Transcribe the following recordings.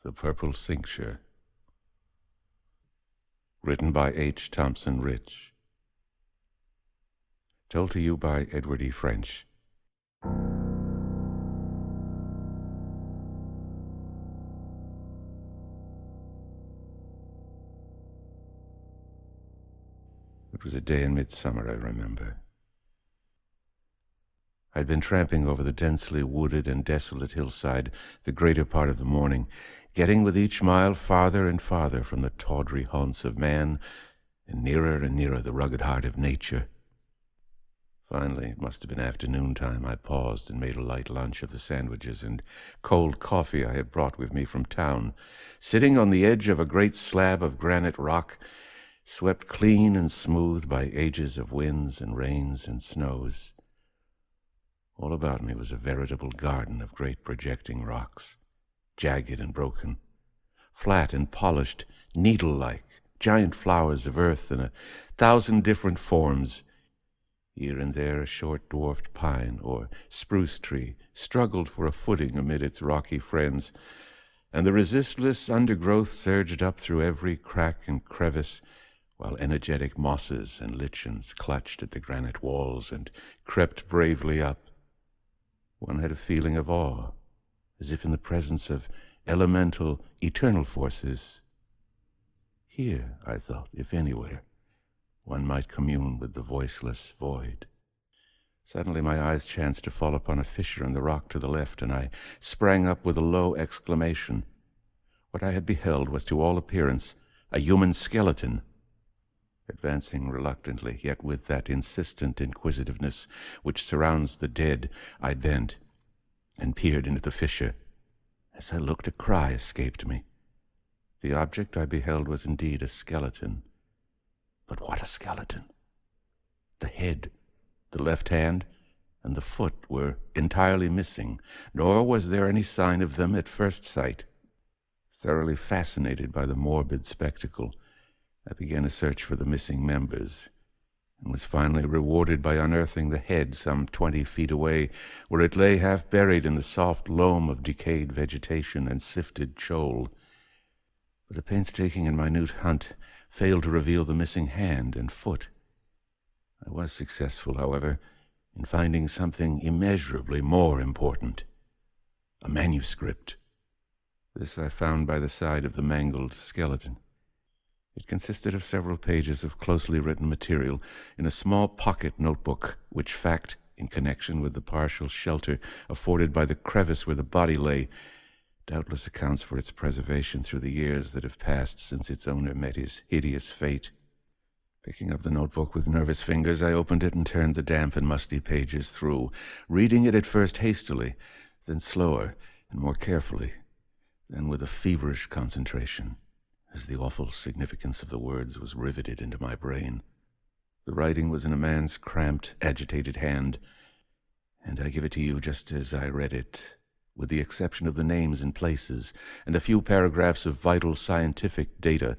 The Purple Cincture. Written by H. Thompson Rich. Told to you by Edward E. French. It was a day in midsummer, I remember. I'd been tramping over the densely wooded and desolate hillside the greater part of the morning, getting with each mile farther and farther from the tawdry haunts of man and nearer the rugged heart of nature. Finally, it must have been afternoon time, I paused and made a light lunch of the sandwiches and cold coffee I had brought with me from town, sitting on the edge of a great slab of granite rock, swept clean and smooth by ages of winds and rains and snows. All about me was a veritable garden of great projecting rocks, jagged and broken, flat and polished, needle-like, giant flowers of earth in 1,000 different forms. Here and there a short dwarfed pine or spruce tree struggled for a footing amid its rocky friends, and the resistless undergrowth surged up through every crack and crevice, while energetic mosses and lichens clutched at the granite walls and crept bravely up. One had a feeling of awe, as if in the presence of elemental, eternal forces. Here, I thought, if anywhere, one might commune with the voiceless void. Suddenly my eyes chanced to fall upon a fissure in the rock to the left, and I sprang up with a low exclamation. What I had beheld was to all appearance a human skeleton. Advancing reluctantly, yet with that insistent inquisitiveness which surrounds the dead, I bent and peered into the fissure. As I looked, a cry escaped me. The object I beheld was indeed a skeleton. But what a skeleton! The head, the left hand, and the foot were entirely missing, nor was there any sign of them at first sight. Thoroughly fascinated by the morbid spectacle, I began a search for the missing members, and was finally rewarded by unearthing the head some 20 feet away, where it lay half buried in the soft loam of decayed vegetation and sifted chole. But a painstaking and minute hunt failed to reveal the missing hand and foot. I was successful, however, in finding something immeasurably more important: a manuscript. This I found by the side of the mangled skeleton. It consisted of several pages of closely written material in a small pocket notebook, which fact, in connection with the partial shelter afforded by the crevice where the body lay, doubtless accounts for its preservation through the years that have passed since its owner met his hideous fate. Picking up the notebook with nervous fingers, I opened it and turned the damp and musty pages through, reading it at first hastily, then slower and more carefully, then with a feverish concentration, as the awful significance of the words was riveted into my brain. The writing was in a man's cramped, agitated hand, and I give it to you just as I read it, with the exception of the names and places, and a few paragraphs of vital scientific data,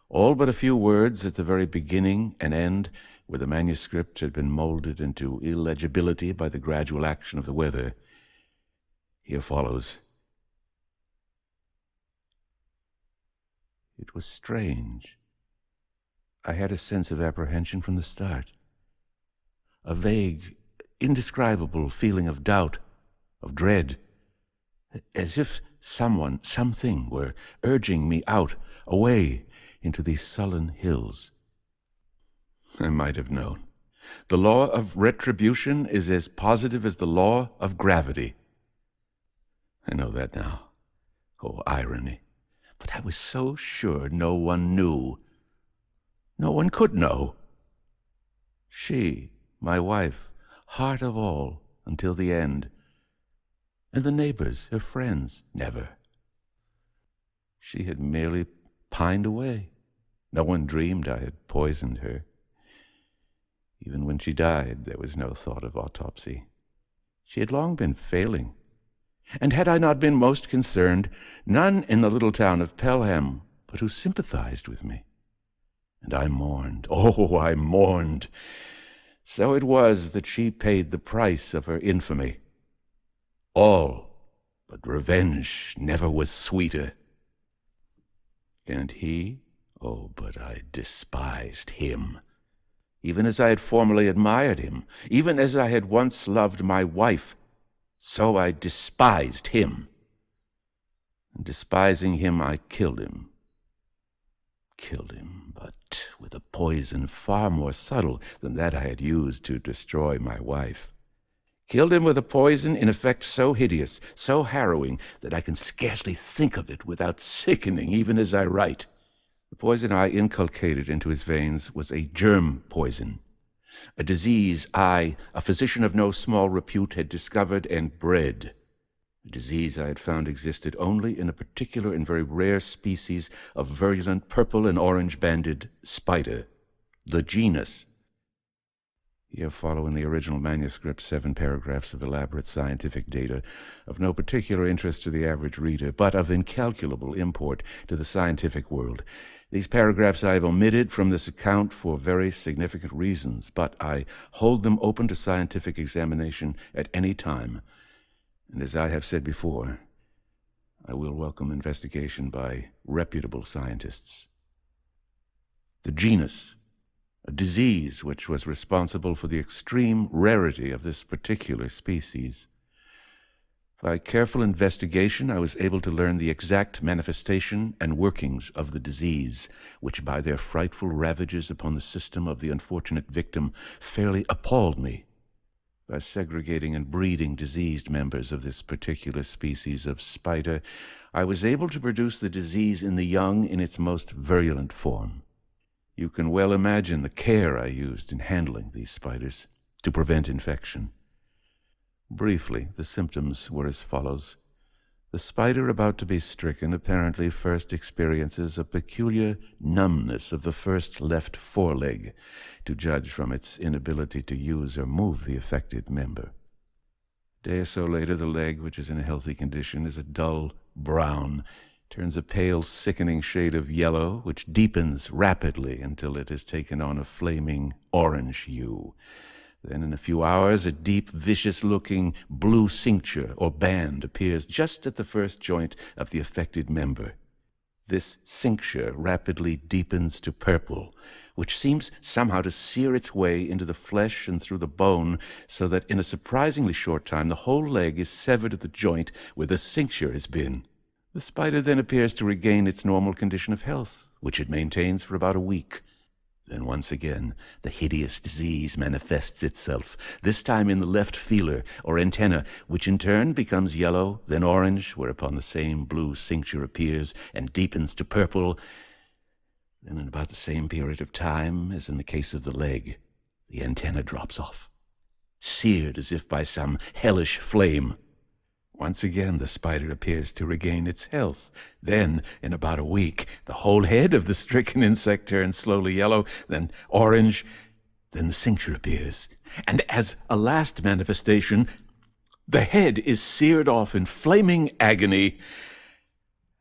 all but a few words at the very beginning and end, where the manuscript had been molded into illegibility by the gradual action of the weather. Here follows. It was strange. I had a sense of apprehension from the start. A vague, indescribable feeling of doubt, of dread, as if someone, something were urging me out, away, into these sullen hills. I might have known. The law of retribution is as positive as the law of gravity. I know that now. Oh, irony. But I was so sure no one knew. No one could know. She, my wife, heart of all, until the end. And the neighbors, her friends, never. She had merely pined away. No one dreamed I had poisoned her. Even when she died, there was no thought of autopsy. She had long been failing. And had I not been most concerned, none in the little town of Pelham but who sympathized with me. And I mourned. Oh, I mourned. So it was that she paid the price of her infamy. All, but revenge never was sweeter. And he? Oh, but I despised him. Even as I had formerly admired him, even as I had once loved my wife, so I despised him. And despising him, I killed him. Killed him, but with a poison far more subtle than that I had used to destroy my wife. Killed him with a poison in effect so hideous, so harrowing, that I can scarcely think of it without sickening even as I write. The poison I inculcated into his veins was a germ poison, a disease I, a physician of no small repute, had discovered and bred. A disease I had found existed only in a particular and very rare species of virulent purple and orange-banded spider, the genus. Here follow in the original manuscript 7 paragraphs of elaborate scientific data of no particular interest to the average reader, but of incalculable import to the scientific world. These paragraphs I have omitted from this account for very significant reasons, but I hold them open to scientific examination at any time. And as I have said before, I will welcome investigation by reputable scientists. The genus, a disease which was responsible for the extreme rarity of this particular species. By careful investigation, I was able to learn the exact manifestation and workings of the disease, which by their frightful ravages upon the system of the unfortunate victim fairly appalled me. By segregating and breeding diseased members of this particular species of spider, I was able to produce the disease in the young in its most virulent form. You can well imagine the care I used in handling these spiders to prevent infection. Briefly, the symptoms were as follows. The spider about to be stricken apparently first experiences a peculiar numbness of the first left foreleg, to judge from its inability to use or move the affected member. A day or so later, the leg, which is in a healthy condition, is a dull brown, turns a pale, sickening shade of yellow, which deepens rapidly until it has taken on a flaming orange hue. Then in a few hours, a deep, vicious-looking blue cincture or band appears just at the first joint of the affected member. This cincture rapidly deepens to purple, which seems somehow to sear its way into the flesh and through the bone, so that in a surprisingly short time the whole leg is severed at the joint where the cincture has been. The spider then appears to regain its normal condition of health, which it maintains for about a week. Then once again, the hideous disease manifests itself, this time in the left feeler, or antenna, which in turn becomes yellow, then orange, whereupon the same blue cincture appears and deepens to purple. Then in about the same period of time as in the case of the leg, the antenna drops off, seared as if by some hellish flame. Once again, the spider appears to regain its health. Then, in about a week, the whole head of the stricken insect turns slowly yellow, then orange, then the cincture appears. And as a last manifestation, the head is seared off in flaming agony,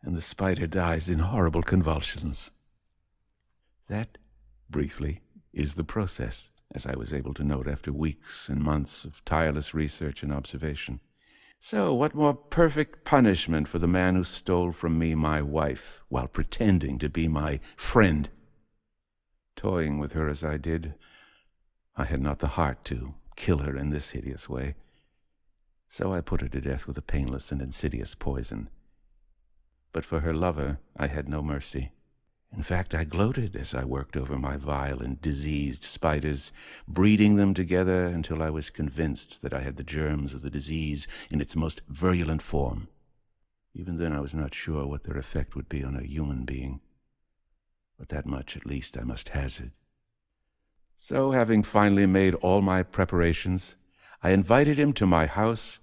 and the spider dies in horrible convulsions. That, briefly, is the process, as I was able to note after weeks and months of tireless research and observation. So what more perfect punishment for the man who stole from me my wife while pretending to be my friend? Toying with her as I did, I had not the heart to kill her in this hideous way. So I put her to death with a painless and insidious poison. But for her lover, I had no mercy. In fact, I gloated as I worked over my vile and diseased spiders, breeding them together until I was convinced that I had the germs of the disease in its most virulent form. Even then I was not sure what their effect would be on a human being. But that much, at least, I must hazard. So, having finally made all my preparations, I invited him to my house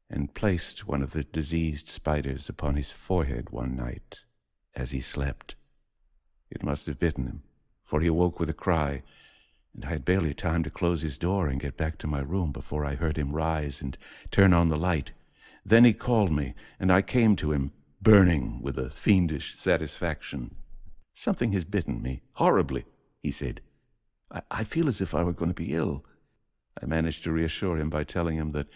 and placed one of the diseased spiders upon his forehead one night as he slept. It must have bitten him, for he awoke with a cry, and I had barely time to close his door and get back to my room before I heard him rise and turn on the light. Then he called me, and I came to him, burning with a fiendish satisfaction. "Something has bitten me, horribly," he said. I feel as if I were going to be ill." I managed to reassure him by telling him that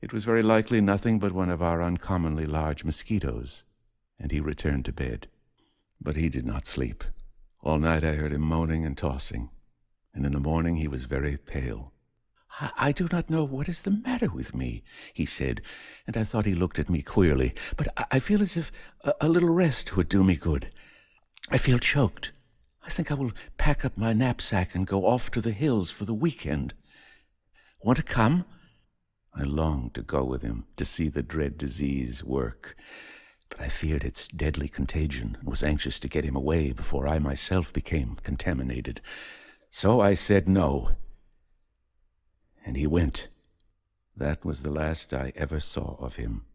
it was very likely nothing but one of our uncommonly large mosquitoes, and he returned to bed. But he did not sleep. All night I heard him moaning and tossing, and in the morning he was very pale. I do not know what is the matter with me," he said, and I thought he looked at me queerly, "but I feel as if a little rest would do me good. I feel choked. I think I will pack up my knapsack and go off to the hills for the weekend. Want to come?" I longed to go with him, to see the dread disease work, but I feared its deadly contagion and was anxious to get him away before I myself became contaminated. So I said no, and he went. That was the last I ever saw of him.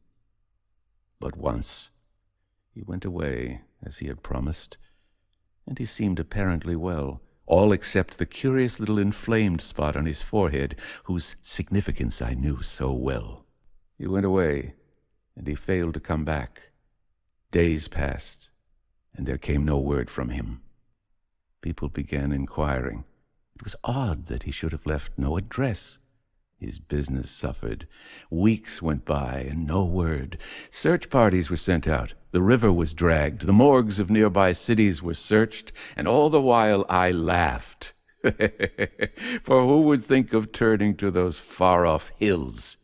But once he went away, as he had promised, and he seemed apparently well, all except the curious little inflamed spot on his forehead, whose significance I knew so well. He went away, and he failed to come back. Days passed, and there came no word from him. People began inquiring. It was odd that he should have left no address. His business suffered. Weeks went by, and no word. Search parties were sent out. The river was dragged. The morgues of nearby cities were searched, and all the while I laughed. For who would think of turning to those far-off hills?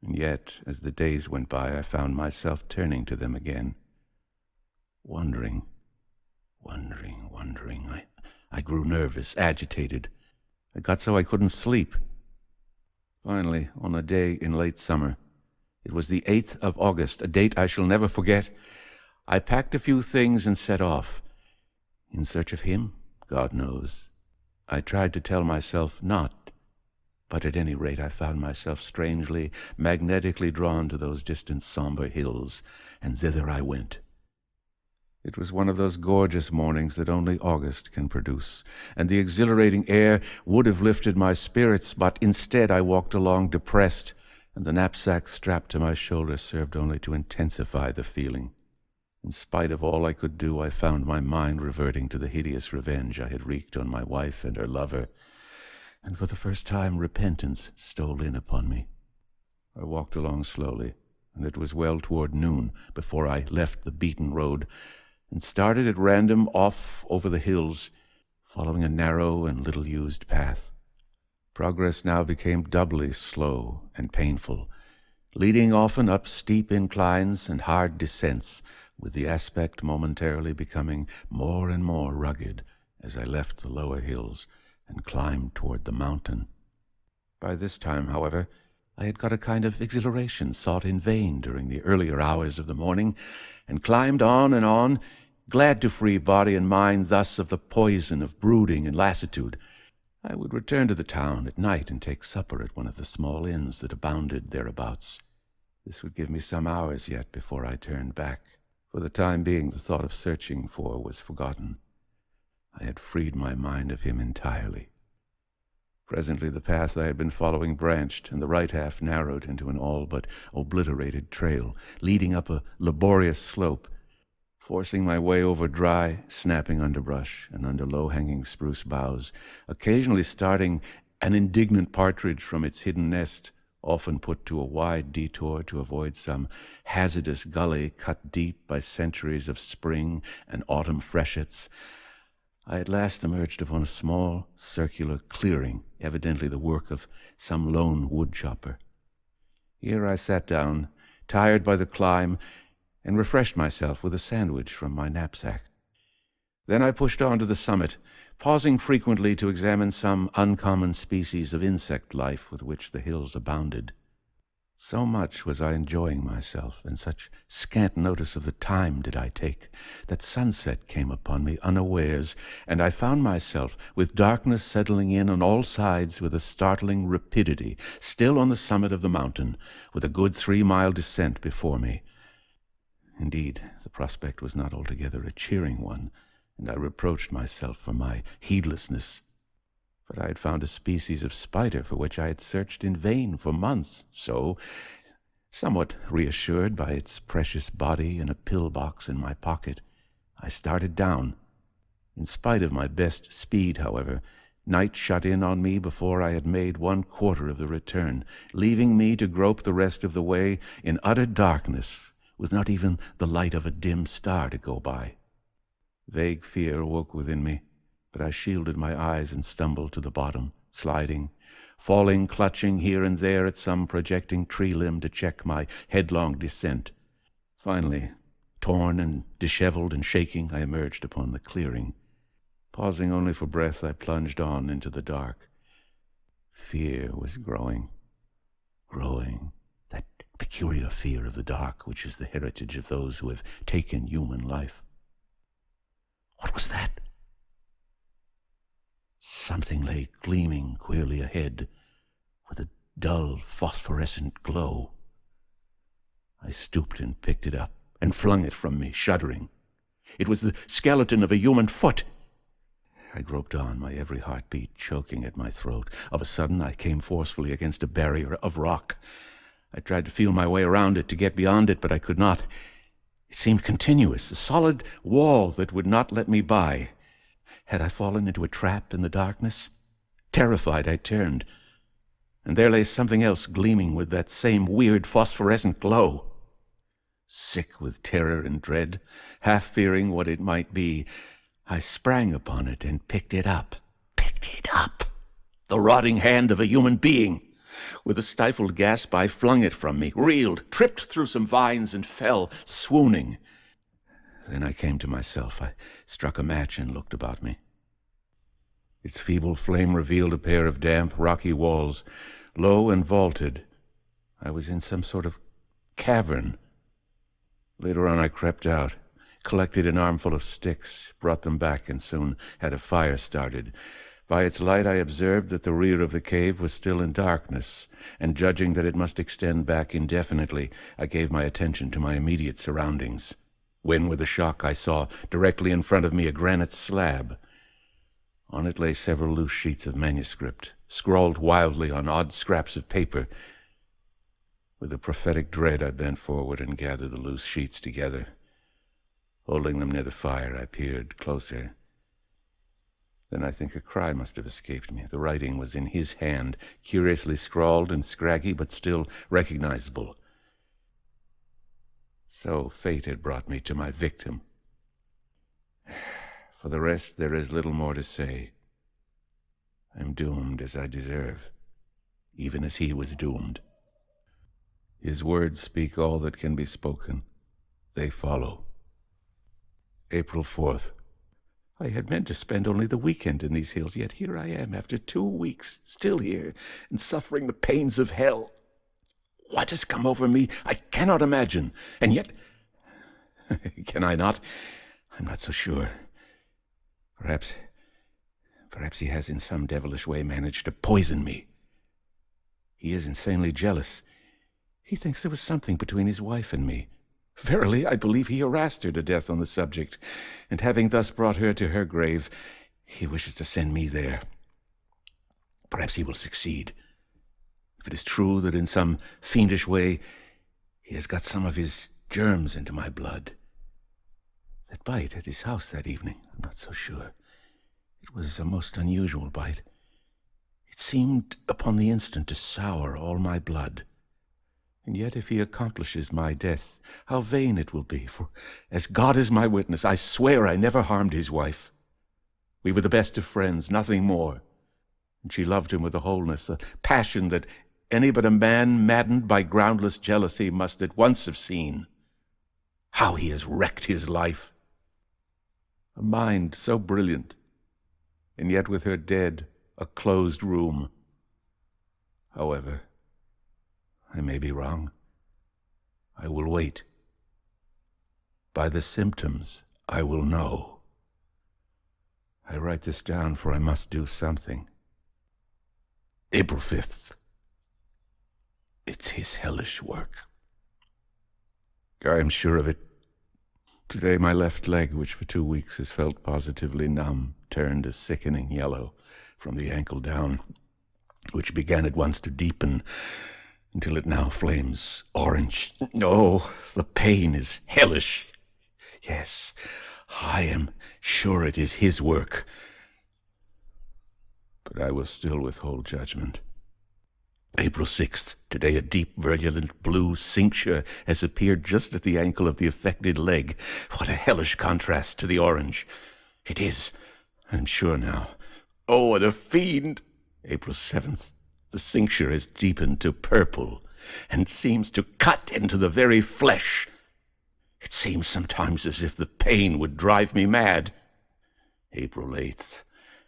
And yet, as the days went by, I found myself turning to them again. Wondering. I grew nervous, agitated. I got so I couldn't sleep. Finally, on a day in late summer, it was the 8th of August, a date I shall never forget, I packed a few things and set off. In search of him? God knows. I tried to tell myself not, but at any rate I found myself strangely, magnetically drawn to those distant somber hills, and thither I went. It was one of those gorgeous mornings that only August can produce, and the exhilarating air would have lifted my spirits, but instead I walked along depressed, and the knapsack strapped to my shoulder served only to intensify the feeling. In spite of all I could do, I found my mind reverting to the hideous revenge I had wreaked on my wife and her lover, and for the first time repentance stole in upon me. I walked along slowly, and it was well toward noon before I left the beaten road and started at random off over the hills, following a narrow and little-used path. Progress now became doubly slow and painful, leading often up steep inclines and hard descents, with the aspect momentarily becoming more and more rugged as I left the lower hills and climbed toward the mountain. By this time, however, I had got a kind of exhilaration sought in vain during the earlier hours of the morning, and climbed on, glad to free body and mind thus of the poison of brooding and lassitude. I would return to the town at night and take supper at one of the small inns that abounded thereabouts. This would give me some hours yet before I turned back. For the time being, the thought of searching for was forgotten. I had freed my mind of him entirely. Presently the path I had been following branched, and the right half narrowed into an all but obliterated trail, leading up a laborious slope. Forcing my way over dry, snapping underbrush and under low-hanging spruce boughs, occasionally starting an indignant partridge from its hidden nest, often put to a wide detour to avoid some hazardous gully cut deep by centuries of spring and autumn freshets, I at last emerged upon a small, circular clearing, evidently the work of some lone woodchopper. Here I sat down, tired by the climb, and refreshed myself with a sandwich from my knapsack. Then I pushed on to the summit, pausing frequently to examine some uncommon species of insect life with which the hills abounded. So much was I enjoying myself, and such scant notice of the time did I take, that sunset came upon me unawares, and I found myself, with darkness settling in on all sides with a startling rapidity, still on the summit of the mountain, with a good 3-mile descent before me. Indeed, the prospect was not altogether a cheering one, and I reproached myself for my heedlessness. But I had found a species of spider for which I had searched in vain for months, so, somewhat reassured by its precious body and a pill-box in my pocket, I started down. In spite of my best speed, however, night shut in on me before I had made 1/4 of the return, leaving me to grope the rest of the way in utter darkness, with not even the light of a dim star to go by. Vague fear awoke within me, but I shielded my eyes and stumbled to the bottom, sliding, falling, clutching here and there at some projecting tree limb to check my headlong descent. Finally, torn and disheveled and shaking, I emerged upon the clearing. Pausing only for breath, I plunged on into the dark. Fear was growing. That peculiar fear of the dark, which is the heritage of those who have taken human life. What was that? Something lay gleaming queerly ahead, with a dull phosphorescent glow. I stooped and picked it up, and flung it from me, shuddering. It was the skeleton of a human foot. I groped on, my every heartbeat choking at my throat. Of a sudden, I came forcefully against a barrier of rock. I tried to feel my way around it, to get beyond it, but I could not. It seemed continuous, a solid wall that would not let me by. Had I fallen into a trap in the darkness? Terrified, I turned, and there lay something else gleaming with that same weird phosphorescent glow. Sick with terror and dread, half fearing what it might be, I sprang upon it and picked it up. The rotting hand of a human being. With a stifled gasp, I flung it from me, reeled, tripped through some vines, and fell, swooning. Then I came to myself. I struck a match and looked about me. Its feeble flame revealed a pair of damp, rocky walls, low and vaulted. I was in some sort of cavern. Later on I crept out, collected an armful of sticks, brought them back, and soon had a fire started. By its light I observed that the rear of the cave was still in darkness, and judging that it must extend back indefinitely, I gave my attention to my immediate surroundings. When, with a shock, I saw directly in front of me a granite slab. On it lay several loose sheets of manuscript, scrawled wildly on odd scraps of paper. With a prophetic dread, I bent forward and gathered the loose sheets together. Holding them near the fire, I peered closer. Then I think a cry must have escaped me. The writing was in his hand, curiously scrawled and scraggy, but still recognizable. So fate had brought me to my victim. For the rest, there is little more to say. I am doomed as I deserve, even as he was doomed. His words speak all that can be spoken. They follow. April 4th. I had meant to spend only the weekend in these hills, yet here I am, after 2 weeks, still here, and suffering the pains of hell. What has come over me, I cannot imagine, and yet... Can I not? I'm not so sure. Perhaps he has in some devilish way managed to poison me. He is insanely jealous. He thinks there was something between his wife and me. Verily, I believe he harassed her to death on the subject, and having thus brought her to her grave, he wishes to send me there. Perhaps he will succeed. If it is true that in some fiendish way he has got some of his germs into my blood. That bite at his house that evening, I'm not so sure. It was a most unusual bite. It seemed upon the instant to sour all my blood. And yet if he accomplishes my death, how vain it will be, for as God is my witness, I swear I never harmed his wife. We were the best of friends, nothing more. And she loved him with a wholeness, a passion that any but a man maddened by groundless jealousy must at once have seen. How he has wrecked his life. A mind so brilliant, and yet with her dead, a closed room. However, I may be wrong. I will wait. By the symptoms, I will know. I write this down, for I must do something. April 5th. It's his hellish work. I am sure of it. Today my left leg, which for 2 weeks has felt positively numb, turned a sickening yellow from the ankle down, which began at once to deepen until it now flames orange. Oh, the pain is hellish. Yes, I am sure it is his work. But I will still withhold judgment. April 6th. Today a deep, virulent blue cincture has appeared just at the ankle of the affected leg. What a hellish contrast to the orange. It is, I'm sure now. Oh, what a fiend! April 7th. The cincture has deepened to purple and seems to cut into the very flesh. It seems sometimes as if the pain would drive me mad. April 8th.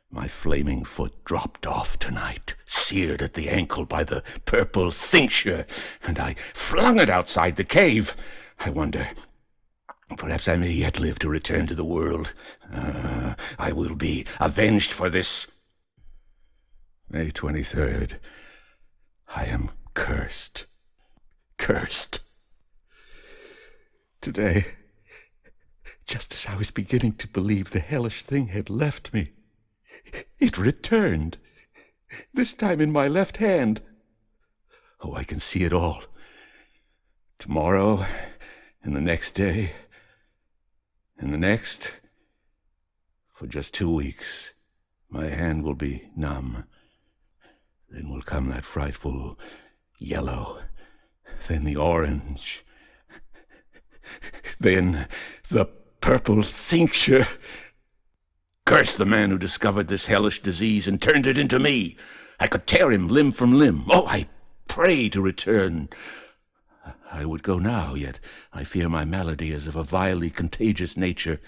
My flaming foot dropped off tonight, seared at the ankle by the purple cincture, and I flung it outside the cave. I wonder, perhaps I may yet live to return to the world. I will be avenged for this. May 23rd. I am cursed. Cursed. Today, just as I was beginning to believe the hellish thing had left me, it returned, this time in my left hand. Oh, I can see it all. Tomorrow, and the next day, and the next. For just 2 weeks, my hand will be numb. Then will come that frightful yellow, then the orange, then the purple cincture. Curse the man who discovered this hellish disease and turned it into me. I could tear him limb from limb. Oh, I pray to return. I would go now, yet I fear my malady is of a vilely contagious nature.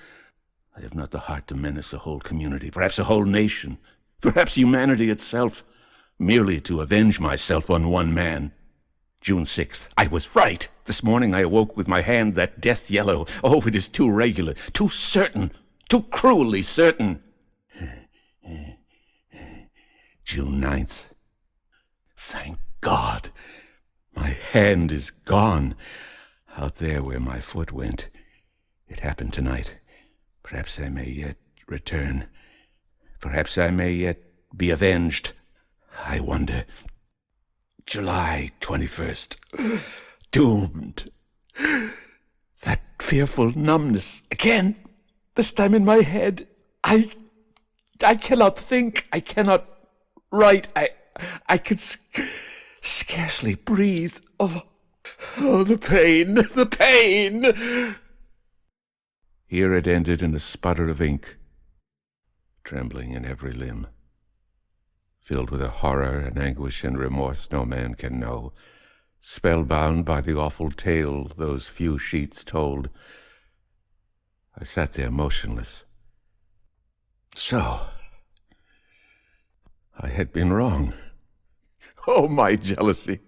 I have not the heart to menace a whole community, perhaps a whole nation, perhaps humanity itself, merely to avenge myself on one man. June 6th. I was right. This morning I awoke with my hand that death yellow. Oh, it is too regular, too certain. Too cruelly certain. June 9th. Thank God. My hand is gone. Out there where my foot went. It happened tonight. Perhaps I may yet return. Perhaps I may yet be avenged. I wonder. July 21st. Doomed. That fearful numbness again. This time in my head. I cannot think. I cannot write. I can scarcely breathe. Oh, the pain, the pain. Here it ended in a sputter of ink, trembling in every limb, filled with a horror and anguish and remorse no man can know, spellbound by the awful tale those few sheets told. I sat there motionless. So, I had been wrong. Oh, my jealousy,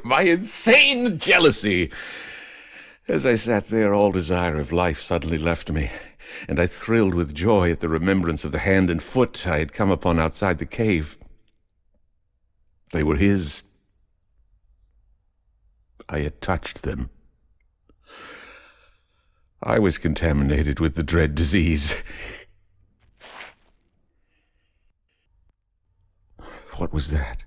my insane jealousy! As I sat there, all desire of life suddenly left me, and I thrilled with joy at the remembrance of the hand and foot I had come upon outside the cave. They were his. I had touched them. I was contaminated with the dread disease. What was that?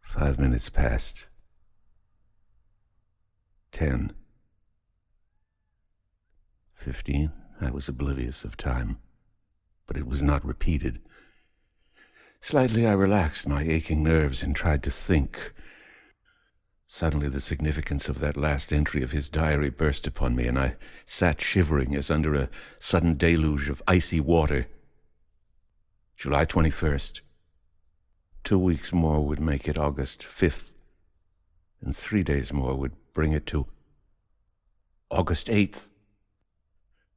Five minutes passed. 10. 15. I was oblivious of time, but it was not repeated. Slightly I relaxed my aching nerves and tried to think. Suddenly the significance of that last entry of his diary burst upon me, and I sat shivering as under a sudden deluge of icy water. July 21st. 2 weeks more would make it August 5th, and 3 days more would bring it to August 8th.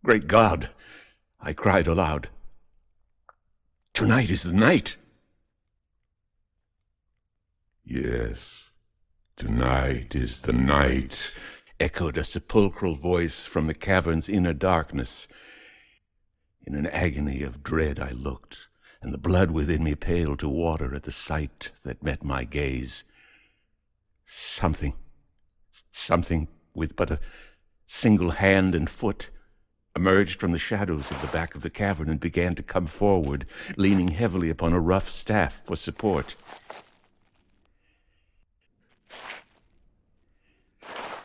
Great God! I cried aloud. Tonight is the night! Yes, tonight is the night, echoed a sepulchral voice from the cavern's inner darkness. In an agony of dread I looked, and the blood within me paled to water at the sight that met my gaze. Something with but a single hand and foot emerged from the shadows of the back of the cavern and began to come forward, leaning heavily upon a rough staff for support.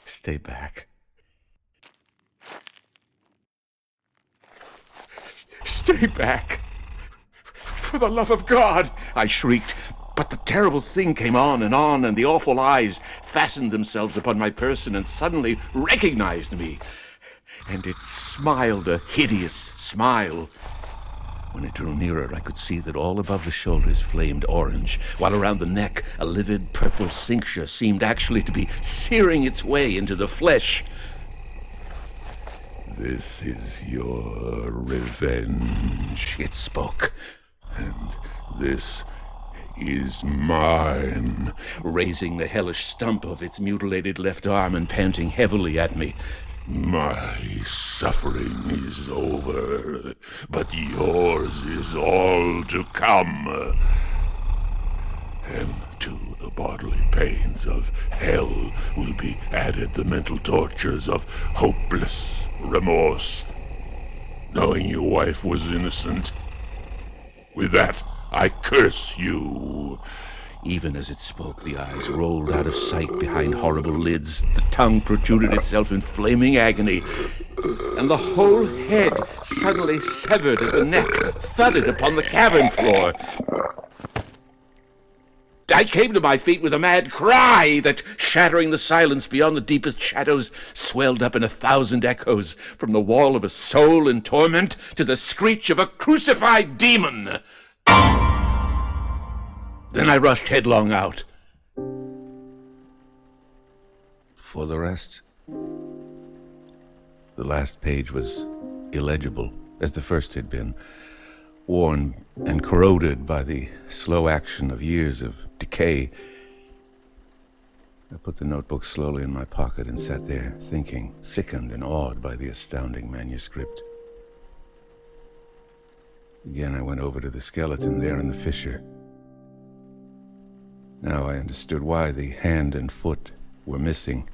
Stay back. Stay back! For the love of God! I shrieked. But the terrible thing came on, and the awful eyes fastened themselves upon my person and suddenly recognized me. And it smiled a hideous smile. When it drew nearer, I could see that all above the shoulders flamed orange, while around the neck a livid purple cincture seemed actually to be searing its way into the flesh. "This is your revenge," it spoke. "And this is mine," raising the hellish stump of its mutilated left arm and panting heavily at me. "My suffering is over, but yours is all to come. And to the bodily pains of hell will be added the mental tortures of hopeless remorse, knowing your wife was innocent. With that, I curse you." Even as it spoke, the eyes rolled out of sight behind horrible lids, the tongue protruded itself in flaming agony, and the whole head, suddenly severed at the neck, thudded upon the cavern floor. I came to my feet with a mad cry that, shattering the silence beyond the deepest shadows, swelled up in 1,000 echoes, from the wail of a soul in torment to the screech of a crucified demon. Then I rushed headlong out. For the rest, the last page was illegible, as the first had been, worn and corroded by the slow action of years of decay. I put the notebook slowly in my pocket and sat there, thinking, sickened and awed by the astounding manuscript. Again, I went over to the skeleton there in the fissure. Now I understood why the hand and foot were missing,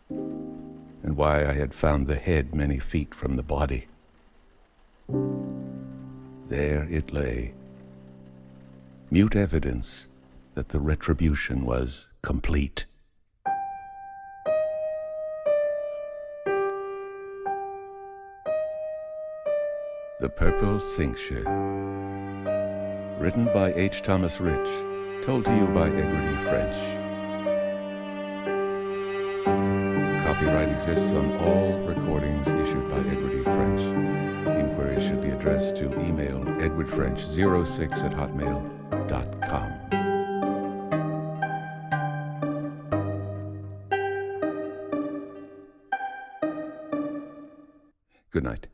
and why I had found the head many feet from the body. There it lay, mute evidence that the retribution was complete. The Purple Cincture. Written by H. Thomas Rich. Told to you by Edward E. French. Copyright exists on all recordings issued by Edward E. French. Inquiries should be addressed to email edwardfrench06@hotmail.com. Good night.